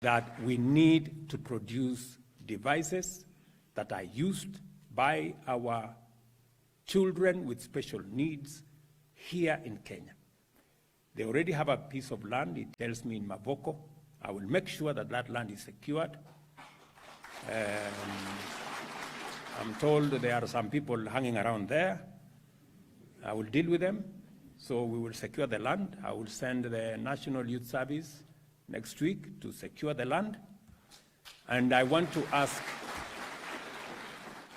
that we need to produce devices that are used by our children with special needs here in Kenya. They already have a piece of land, it tells me, in Mavoko. I will make sure that that land is secured. I'm told there are some people hanging around there. I will deal with them. So we will secure the land. I will send the National Youth Service next week to secure the land. And I want to ask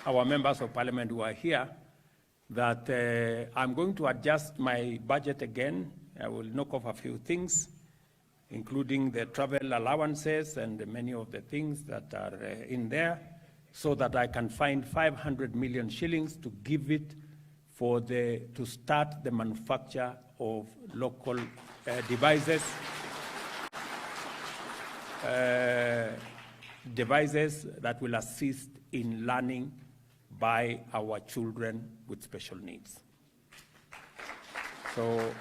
our members of parliament who are here that I'm going to adjust my budget again. I will knock off a few things, including the travel allowances and many of the things that are in there, so that I can find 500 million shillings to give it to start the manufacture of local devices that will assist in learning by our children with special needs. So,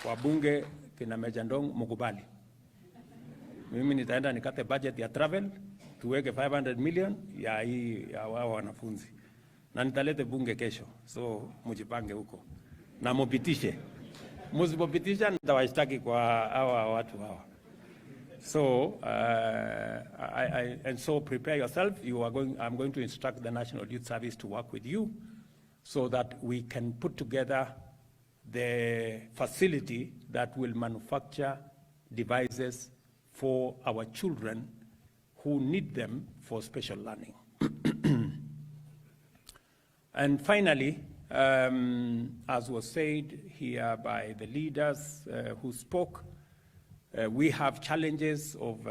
wabunge kina Mejandong mukubali. Mimi nitaenda nikate budget ya travel, tuweke 500 million ya wao wanafunzi. Na nitalete bunge kesho, so mujipange huko. Na mupitishe. Musipopitisha nitawashtaki kwa hawa watu hawa. So, and so prepare yourself. I'm going to instruct the National Youth Service to work with you so that we can put together the facility that will manufacture devices for our children who need them for special learning. And finally, as was said here by the leaders who spoke, we have challenges of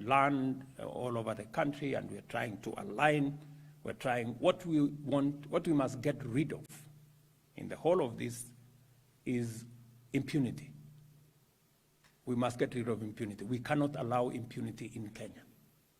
land all over the country, and we're trying to align. We're trying what we must get rid of in the whole of this is impunity. We must get rid of impunity. We cannot allow impunity in Kenya.